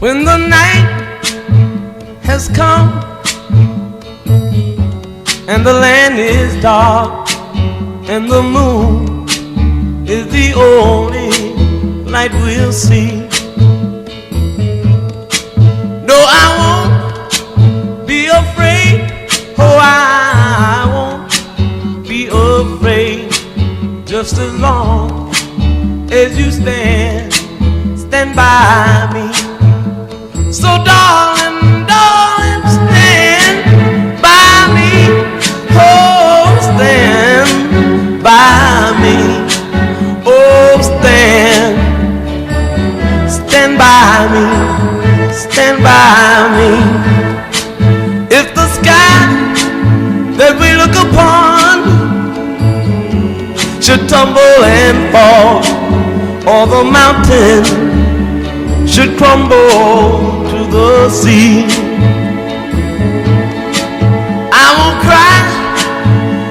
When the night has come and the land is dark and the moon is the only light we'll see. No, I won't be afraid. Oh, I won't be afraid. Just as long as you stand by me. So darling, darling, stand by me. Oh, stand by me. Oh, stand by me. Stand by me. If the sky that we look upon should tumble and fall, or the mountain should crumble to the sea, I won't cry,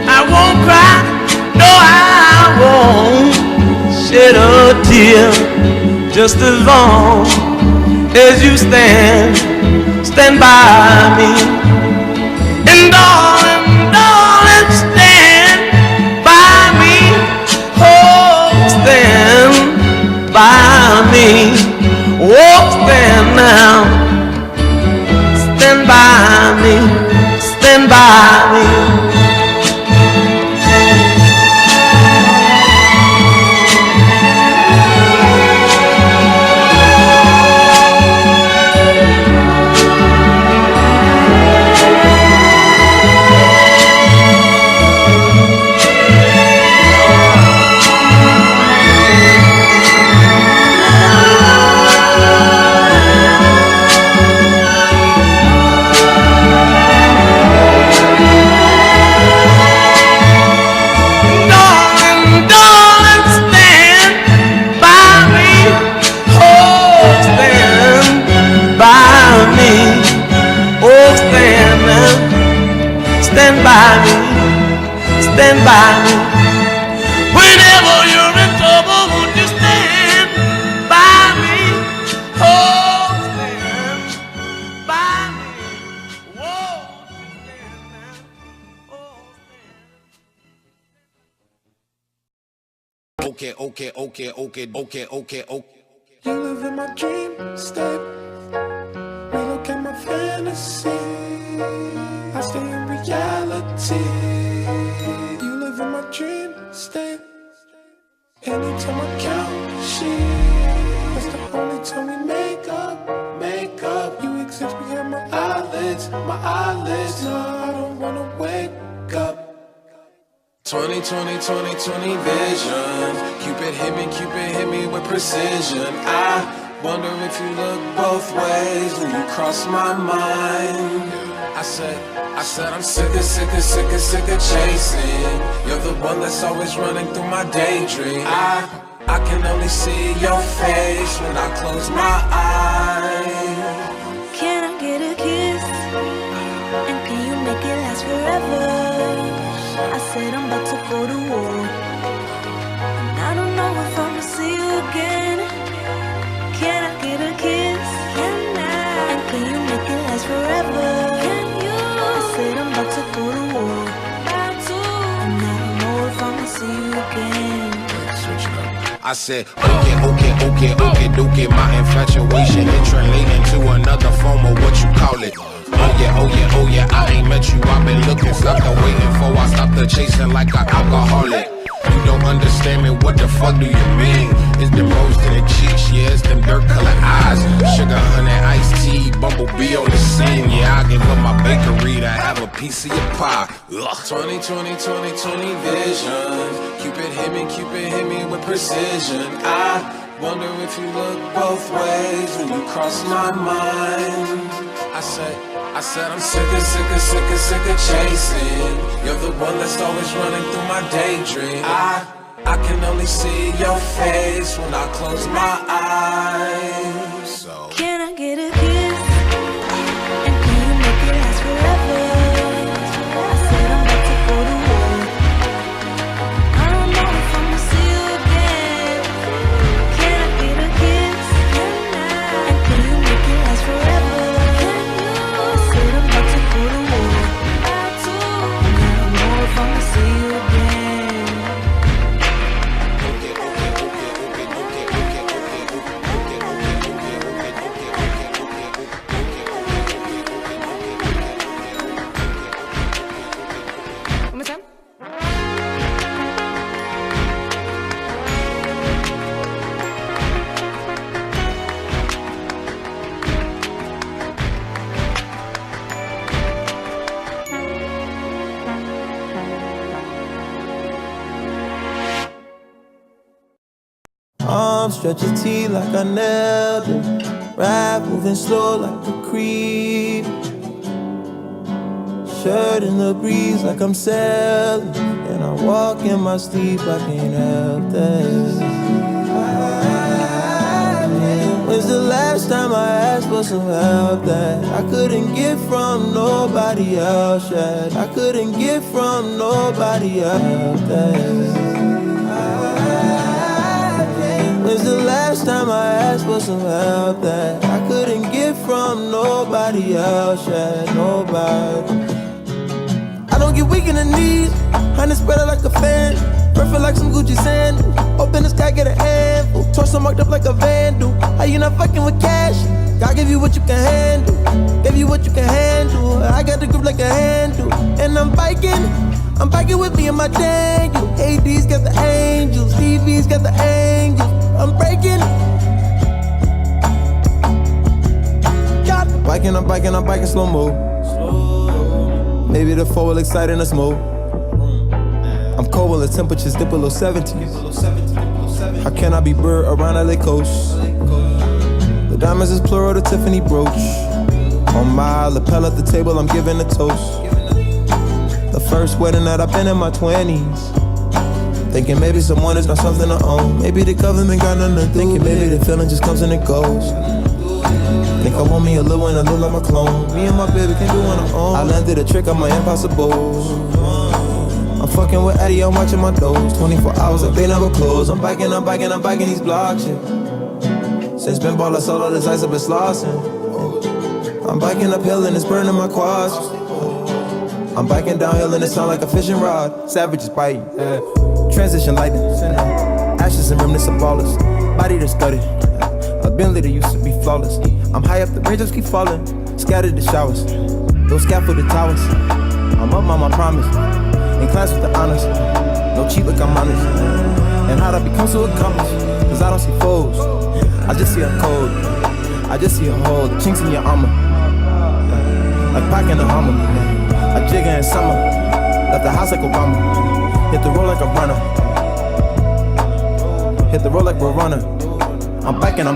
I won't cry, no, I won't shed a tear. Just as long as you stand by me. And darling, darling, stand by me. Oh, stand by me. Oh, stand now, stand by me, stand by me. Stand by me, stand by me. Whenever you're in trouble, won't you stand by me? Oh, stand by me. Whoa, stand now. Oh, stand. Okay. You live in my dream state. Relocate my fantasy. I stay in reality. You live in my dream state. Anytime I count sheep, that's the only time we make up. You exist behind my eyelids. No, I don't wanna wake up. 20 vision. Cupid hit me with precision. I wonder if you look both ways when you cross my mind. I said I'm sick of chasing. You're the one that's always running through my daydream. I can only see your face when I close my eyes. Can I get a kiss? And can you make it last forever? I said I'm about to go to war, and I don't know if I'ma see you again. Can I get a kiss? Can I? And can you make it last forever? I'm about to go to war, and I don't know if I'ma see you again. I said, okay, my infatuation it translating to another form of what you call it. Oh yeah, I ain't met you, I've been looking, stuck and waiting for, I stopped the chasing like an alcoholic. You don't understand me, what the fuck do you mean? It's them rose to the cheeks, yeah, it's them dirt colored eyes. Sugar, honey, iced tea, bumblebee on the scene. Yeah, I give up my bakery to have a piece of your pie. Ugh. 20 vision. Cupid hit me with precision. I wonder if you look both ways when you cross my mind. I said I'm sick of chasing. You're the one that's always running through my daydream. I can only see your face when I close my eyes. So can I get a kiss? arms, stretch your T like I nailed it. Rap moving slow like a creep. Shirt in the breeze like I'm sailing. And I walk in my sleep, I can't help that. When's the last time I asked for some help that I couldn't get from nobody else yet? I couldn't get from nobody else that. When's the last time I asked for some help that I couldn't get from nobody else yet? Nobody. I don't get weak in the knees, honey spread out like a fan. Perfect like some Gucci sandals. Open the sky, get a handful. Torso marked up like a vandal. How you not fucking with cash? God give you what you can handle. Give you what you can handle. I got the grip like a handle. And I'm biking with me and my Daniel. AD's got the angels, TV's got the angels. I'm breaking. I'm biking slow-mo. Maybe the 4 will excite in a smoke. I'm cold when the temperatures dip below 70. How can I be bird around LA coast? The diamonds is plural, the Tiffany brooch. On my lapel at the table, I'm giving a toast. The first wedding that I've been in my 20s. Thinking maybe someone is not something to own. Maybe the government got nothing to do. Thinking maybe the feeling just comes and it goes. Think I want me a little one, I look like my clone. Me and my baby can do on our own. I landed a trick on my impossibles. I'm fucking with Eddie, I'm watching my doors. 24 hours like they never close. I'm biking these blocks, yeah. Since been ball, I sold all this ice up in Slauson. I'm biking uphill and it's burning my quads. I'm biking downhill and it sound like a fishing rod. Savages biting, yeah. Transition lightning, ashes and remnants of ballers. Body that's gutted, a Bentley that used to be flawless. I'm high up, the raindrops keep falling. Scattered the showers, those scaffolded towers. I'm up on my promise, in class with the honors. No cheat, look, I'm honest. And how'd I become so accomplished? Cause I don't see foes, I just see a code. I just see a hole, the chinks in your armor. Like Pac in a Hummer, a jigger in summer. Left the house like Obama. Hit the road like a runner. Hit the road like we're runner. I'm biking. I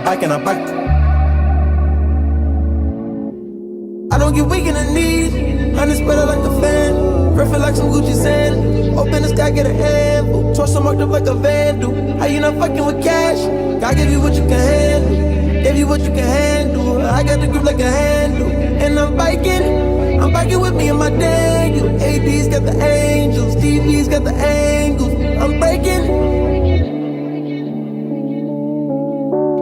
don't get weak in the knees. Honey spread out like a fan. Perfect like some Gucci sand. Open the sky, get a handful. Torso marked up like a vandal. How you not fucking with cash? God give you what you can handle. Give you what you can handle. I got the grip like a handle. And I'm biking with me and my Daniel. AD's got the angels, TV's got the angles. I'm breaking.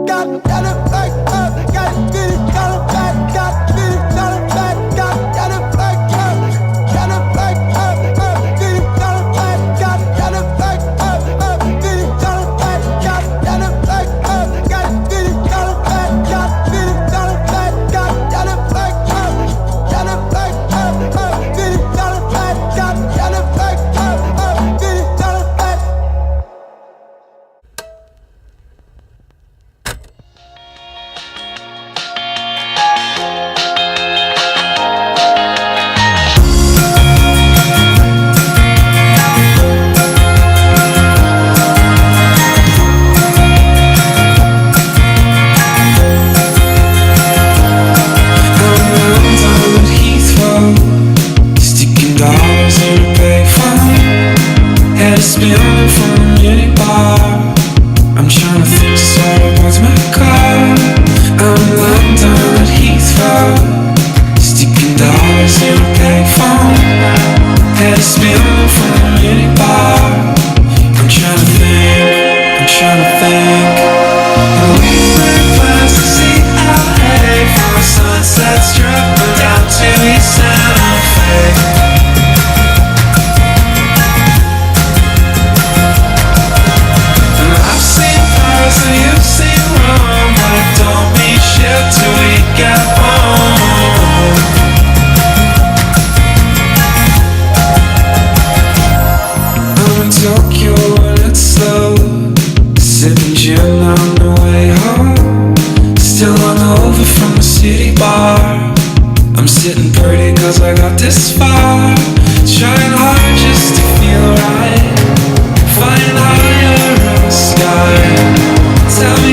Gotta back up, gotta get it, gotta back, gotta get it, gotta back, gotta back up, gotta back up, get it, gotta back, gotta back up, get it, gotta back, gotta back up, gotta get it, gotta back, gotta get it, gotta back, gotta back up, gotta back up, get it, gotta back, gotta back up, get it, gotta back. Sticking dollars in a payphone. Had a spilling from a mini bar. I'm trying to think sorry about my car. I'm lying down at Heathrow. Sticking dollars in a payphone. Had a spilling from a mini bar. I'm trying to think. And we went past to see LA from a sunset strip down to East Santa Fe. And I've seen Paris and you've seen Rome, but it don't mean shit till we get home. I'm in Tokyo and it's slow. Sipping gin on the way home. Still hungover from the city bar. I'm sitting pretty cause I got this far. Trying hard just to feel right. Flying higher in the sky. Tell me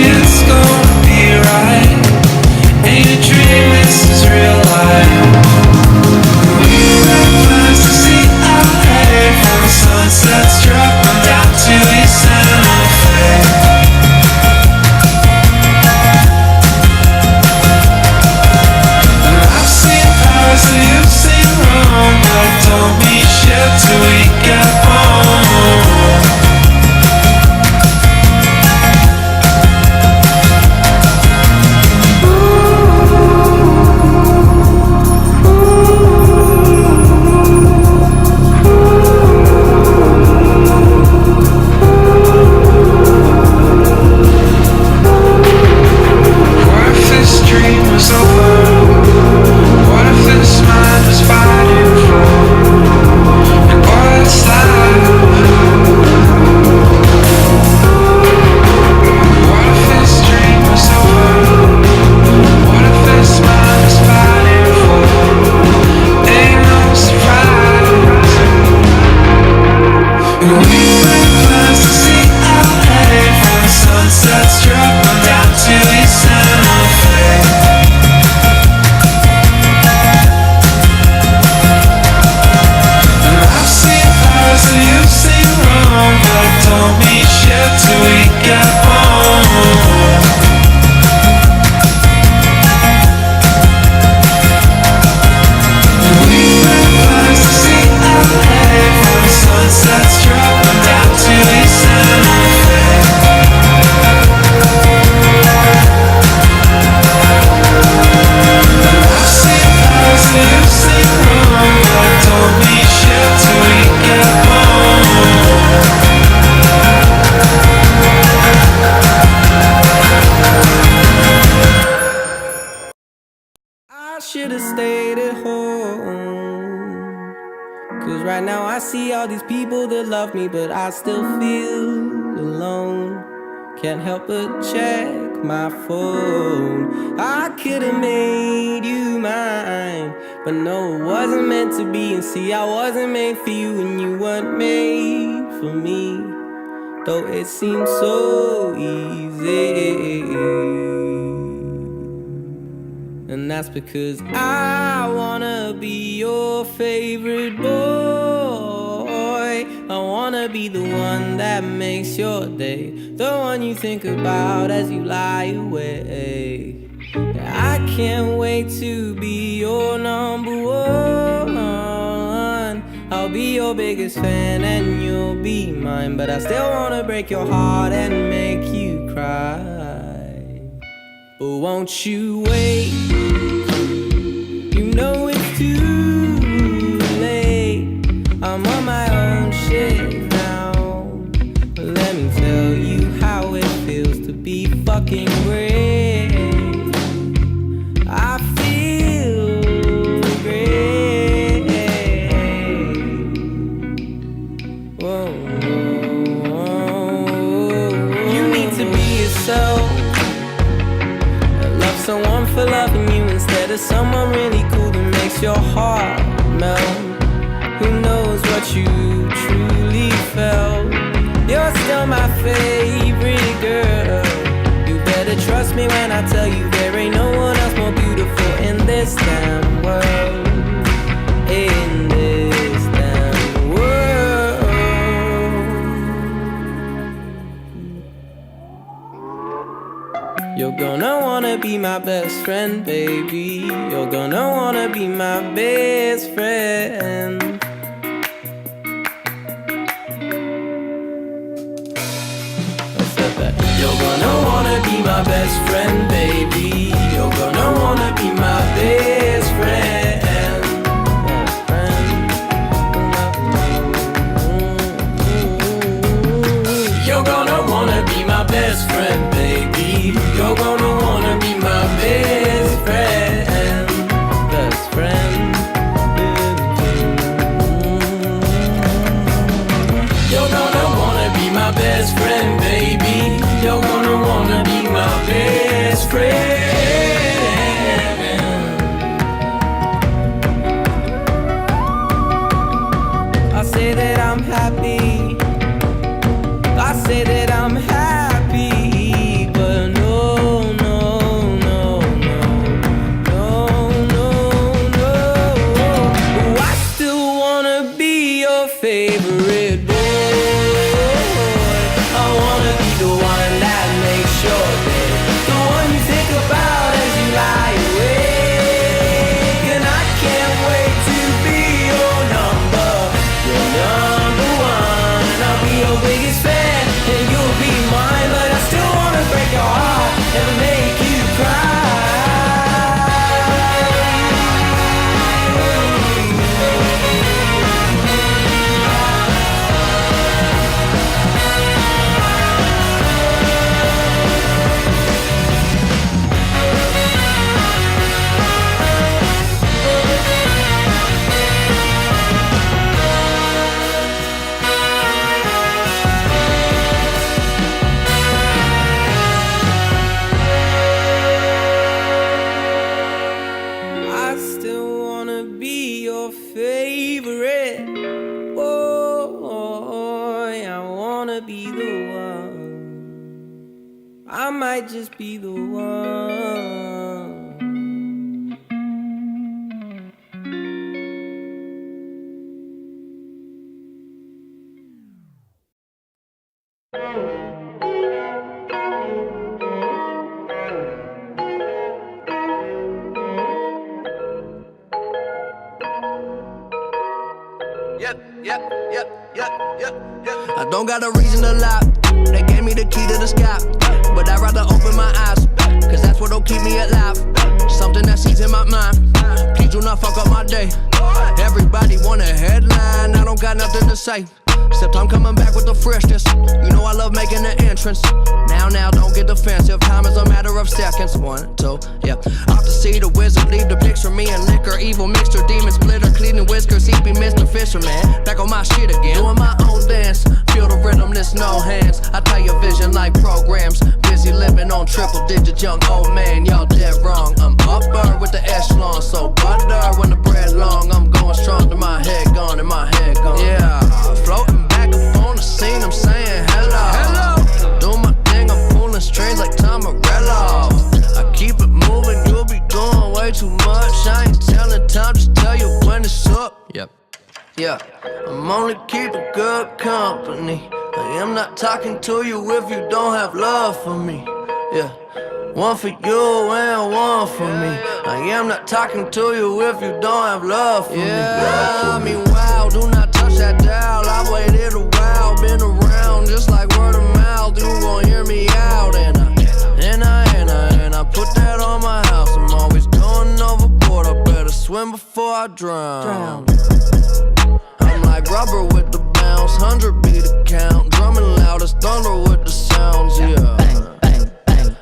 I should've stayed at home. Cause right now I see all these people that love me, but I still feel alone. Can't help but check my phone. I could've made you mine, but no, it wasn't meant to be. And see, I wasn't made for you, and you weren't made for me. Though it seems so easy. And that's because I wanna be your favorite boy. I wanna be the one that makes your day, the one you think about as you lie awake. I can't wait to be your number one. I'll be your biggest fan and you'll be mine, but I still wanna break your heart and make you cry. But won't you wait? You know it's too late. I'm on my own shit now. Let me tell you how it feels to be fucking great. I feel great. Whoa, whoa, whoa. You need to be yourself. Love someone for loving you instead of someone really cool that makes your heart melt. Who knows what you truly felt? You're still my favorite girl. You better trust me when I tell you there ain't no one else more beautiful in this damn world. In this damn world. You're gonna wanna be my best friend, baby. You're gonna wanna be my best friend. You're gonna wanna be my best friend, baby. You're gonna wanna be my best friend. Best friend. You're gonna wanna be my best friend, baby. You're gonna wanna be my best friend. Best friend. You're gonna wanna be my best friend, baby. You're gonna wanna be my best friend. I say that I'm happy. I say that I'm happy, but no, no, no, no, no, no, no. Oh, I still wanna be your favorite boy. I wanna be the one that makes your day, the one you think about as you lie awake. And I can't wait to be your number one. And I'll be your biggest fan, and you'll be mine. But I still wanna break your heart and make you cry. I still wanna be your favorite boy. I wanna be the one. I might just be the one. I don't got a reason to lie. They gave me the key to the sky, but I'd rather open my eyes, cause that's what'll keep me alive. Something that sees in my mind. Please do not fuck up my day. Everybody want a headline, I don't got nothing to say. Except I'm coming back with the freshness. You know I love making an entrance. Now, don't get defensive. Time is a matter of seconds. 1, 2, yeah. Off to see the wizard, leave the picture. Me and liquor, evil mixture, demon splitter, cleaning whiskers. He be Mr. Fisherman. Back on my shit again. Doing my own dance. Feel the rhythm, there's no hands. I tell your vision like programs. Busy living on triple digits, young old man. Y'all dead wrong. I'm upper with the echelon. So butter when the bread long. I'm going strong to my head gone and my head gone. Yeah, floating back up on the scene. I'm saying hello. Do my thing, I'm pulling strings like Tom Morello. I keep it moving, you'll be doing way too much. I ain't telling time, just tell you when it's up. Yep. Yeah, I'm only keeping good company. I am not talking to you if you don't have love for me. Yeah, one for you and one for me. I am not talking to you if you don't have love for me. Yeah, I mean, wow, do not touch that dial. I've waited a while, been around just like word of mouth. You gon' hear me out, and I put that on my house. I'm always going overboard. I better swim before I drown. I'm like rubber with the bounce, 100 be the count. Drumming loud as thunder with the sounds, yeah.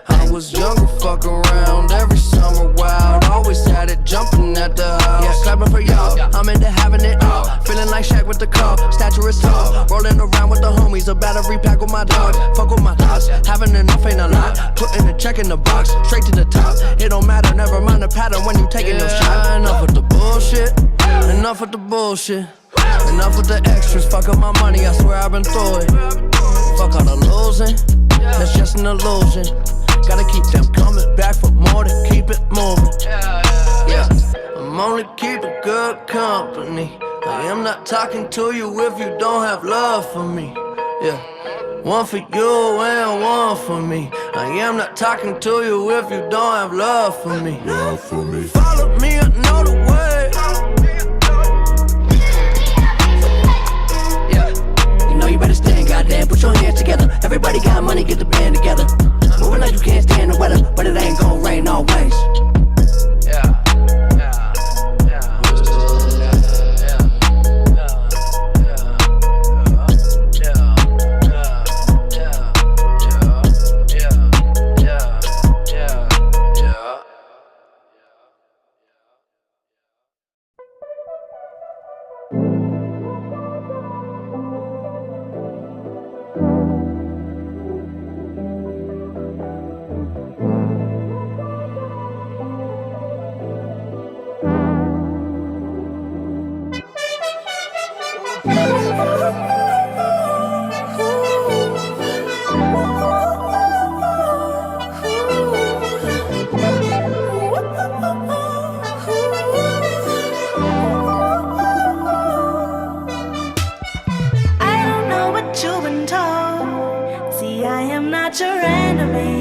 I was younger, fuck around, every summer wild. Always had it jumping at the house. Yeah, clapping for y'all, I'm into having it all. Feeling like Shaq with the call, stature is tall. Rolling around with the homies, about to repack with my dog. Fuck with my thoughts, having enough ain't a lot. Putting a check in the box, straight to the top. It don't matter, never mind the pattern when you taking no shot. Enough with the bullshit, enough with the bullshit. Enough with the extras, fuck up my money, I swear I've been through it. Fuck all the losing, that's just an illusion. Gotta keep them coming back for more to keep it moving. Yeah, I'm only keeping good company. I am not talking to you if you don't have love for me. Yeah, one for you and one for me. I am not talking to you if you don't have love for me. Love for me. Follow me, I know the way. Yeah, you know you better stand, goddamn. Put your hands together. Everybody got money, get the band together. Moving like you can't stand the weather, but it ain't gon' rain always. Yeah. You're dead to me.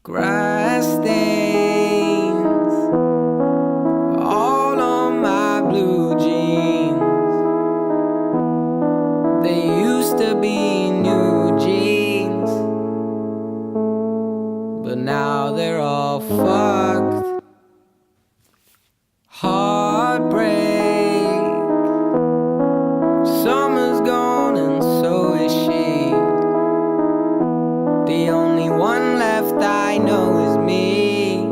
grass stains all on my blue jeans. They used to be new jeans, but now they're all fucked. Heartbreak, summer's gone and so is she. The only one left I know is me,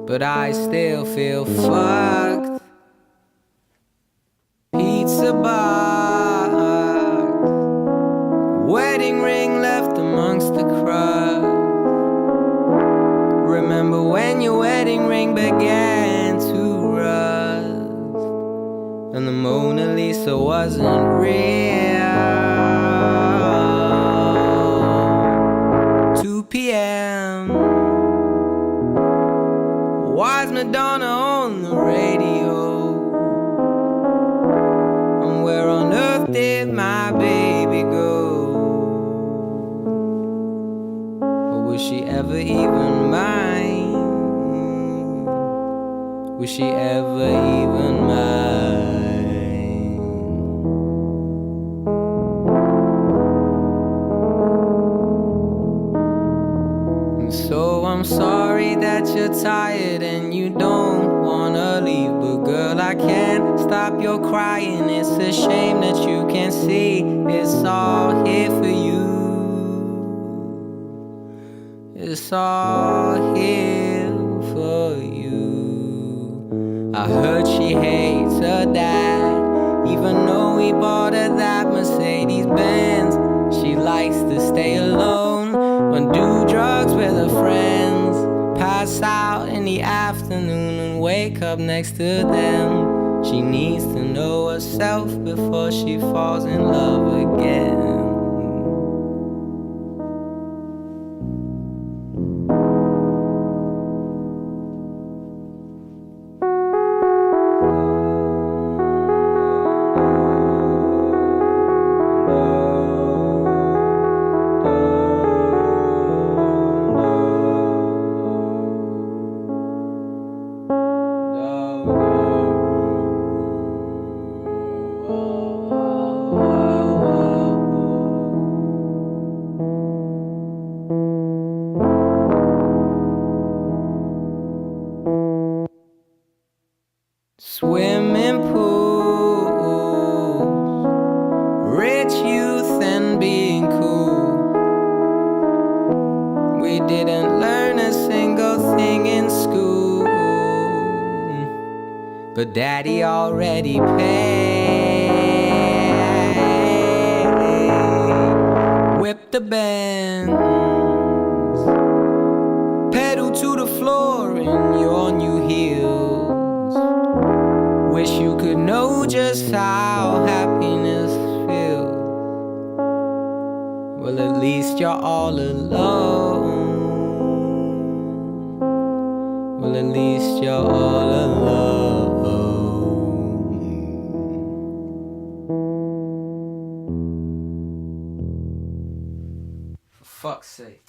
but I still feel fucked. Pizza box, wedding ring left amongst the crowd. Remember when your wedding ring began to rust, and the Mona Lisa wasn't real. 2 p.m. Why's Madonna on the radio? And where on earth did my baby go? Or was she ever even mine? Was she ever even mine? And so I'm sorry that you're tired and you don't wanna leave, but girl, I can't stop your crying. It's a shame that you can't see it's all here for you. It's all here for you. I heard she hates her dad, even though he bought her that Mercedes-Benz. She likes to stay alone and do drugs with her friends, pass out in the afternoon and wake up next to them. She needs to know herself before she falls in love again. Swimming pools, rich youth and being cool. We didn't learn a single thing in school, but Daddy already paid. Whip the Benz, pedal to the floor in your new heels. Wish you could know just how happiness feels. Well, at least you're all alone. Well, at least you're all alone. For fuck's sake.